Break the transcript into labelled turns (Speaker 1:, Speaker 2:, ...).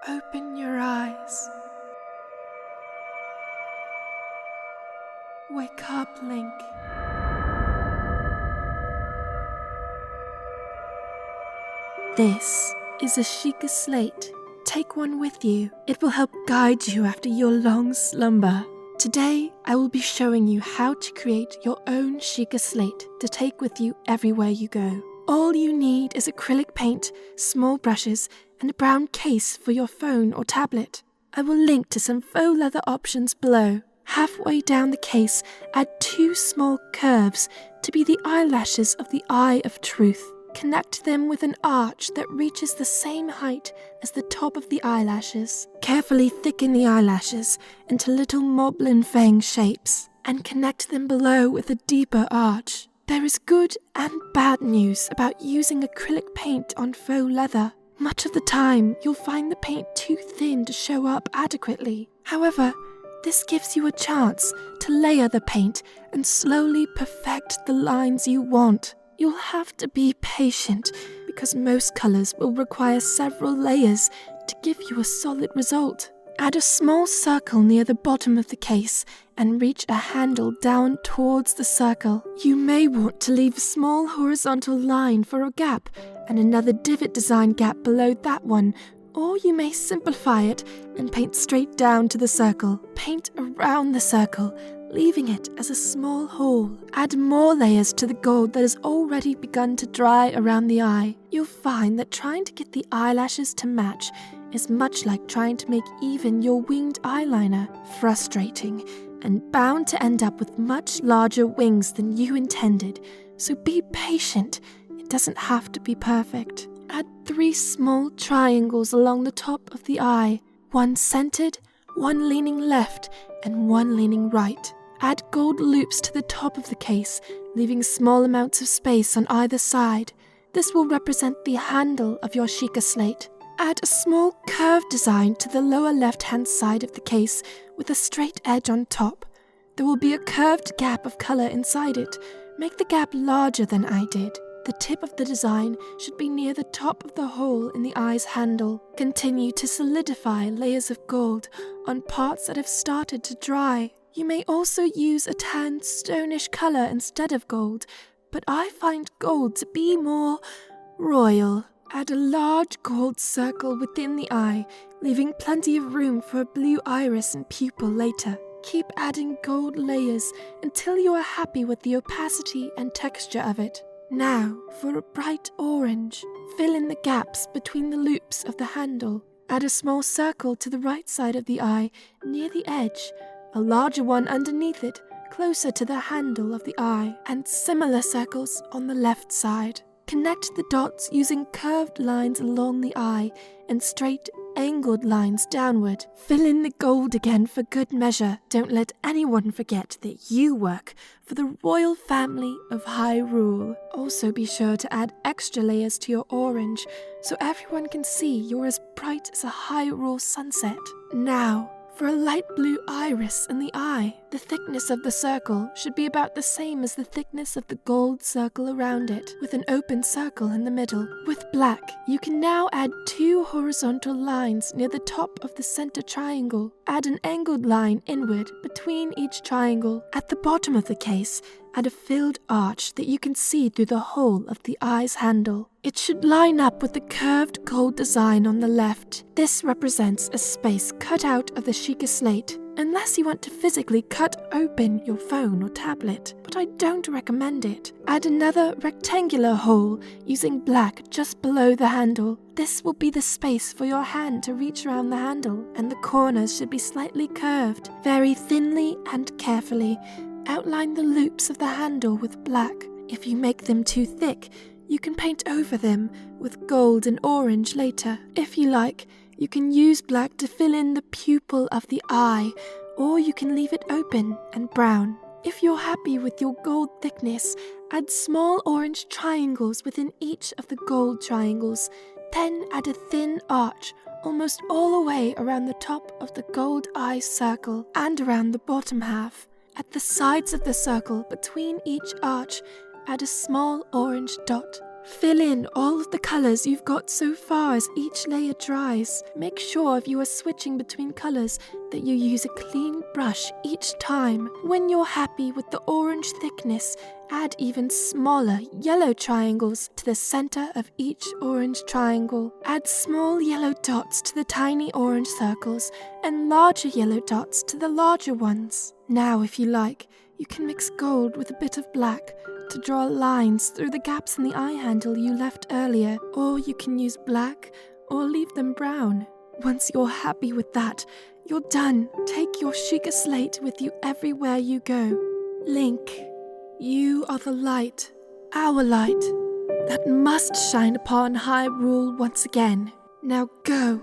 Speaker 1: Open your eyes. Wake up, Link. This is a Sheikah Slate. Take one with you. It will help guide you after your long slumber. Today, I will be showing you how to create your own Sheikah Slate to take with you everywhere you go. All you need is acrylic paint, small brushes, and a brown case for your phone or tablet. I will link to some faux leather options below. Halfway down the case, add 2 small curves to be the eyelashes of the Eye of Truth. Connect them with an arch that reaches the same height as the top of the eyelashes. Carefully thicken the eyelashes into little Moblin Fang shapes and connect them below with a deeper arch. There is good and bad news about using acrylic paint on faux leather. Much of the time, you'll find the paint too thin to show up adequately. However, this gives you a chance to layer the paint and slowly perfect the lines you want. You'll have to be patient because most colors will require several layers to give you a solid result. Add a small circle near the bottom of the case and reach a handle down towards the circle. You may want to leave a small horizontal line for a gap and another divot design gap below that one, or you may simplify it and paint straight down to the circle. Paint around the circle, leaving it as a small hole. Add more layers to the gold that has already begun to dry around the eye. You'll find that trying to get the eyelashes to match is much like trying to make even your winged eyeliner. Frustrating and bound to end up with much larger wings than you intended. So be patient. It doesn't have to be perfect. Add 3 small triangles along the top of the eye, one centered, one leaning left, and one leaning right. Add gold loops to the top of the case, leaving small amounts of space on either side. This will represent the handle of your Sheikah Slate. Add a small curved design to the lower left-hand side of the case with a straight edge on top. There will be a curved gap of color inside it. Make the gap larger than I did. The tip of the design should be near the top of the hole in the eye's handle. Continue to solidify layers of gold on parts that have started to dry. You may also use a tan stonish color instead of gold, but I find gold to be more royal. Add a large gold circle within the eye, leaving plenty of room for a blue iris and pupil later. Keep adding gold layers until you are happy with the opacity and texture of it. Now, for a bright orange, fill in the gaps between the loops of the handle. Add a small circle to the right side of the eye, near the edge, a larger one underneath it, closer to the handle of the eye, and similar circles on the left side. Connect the dots using curved lines along the eye and straight, angled lines downward. Fill in the gold again for good measure. Don't let anyone forget that you work for the royal family of Hyrule. Also be sure to add extra layers to your orange so everyone can see you're as bright as a Hyrule sunset. Now, for a light blue iris in the eye, the thickness of the circle should be about the same as the thickness of the gold circle around it, with an open circle in the middle. With black, you can now add 2 horizontal lines near the top of the center triangle. Add an angled line inward between each triangle. At the bottom of the case, add a filled arch that you can see through the hole of the eye's handle. It should line up with the curved gold design on the left. This represents a space cut out of the Sheikah Slate, unless you want to physically cut open your phone or tablet, but I don't recommend it. Add another rectangular hole using black just below the handle. This will be the space for your hand to reach around the handle, and the corners should be slightly curved. Very thinly and carefully, outline the loops of the handle with black. If you make them too thick, you can paint over them with gold and orange later. If you like, you can use black to fill in the pupil of the eye, or you can leave it open and brown. If you're happy with your gold thickness, add small orange triangles within each of the gold triangles. Then add a thin arch almost all the way around the top of the gold eye circle and around the bottom half. At the sides of the circle, between each arch, add a small orange dot. Fill in all of the colours you've got so far as each layer dries. Make sure if you are switching between colours that you use a clean brush each time. When you're happy with the orange thickness, add even smaller yellow triangles to the centre of each orange triangle. Add small yellow dots to the tiny orange circles and larger yellow dots to the larger ones. Now, if you like, you can mix gold with a bit of black to draw lines through the gaps in the eye handle you left earlier, or you can use black or leave them brown. Once you're happy with that, you're done. Take your Sheikah Slate with you everywhere you go. Link, you are the light, our light, that must shine upon Hyrule once again. Now go.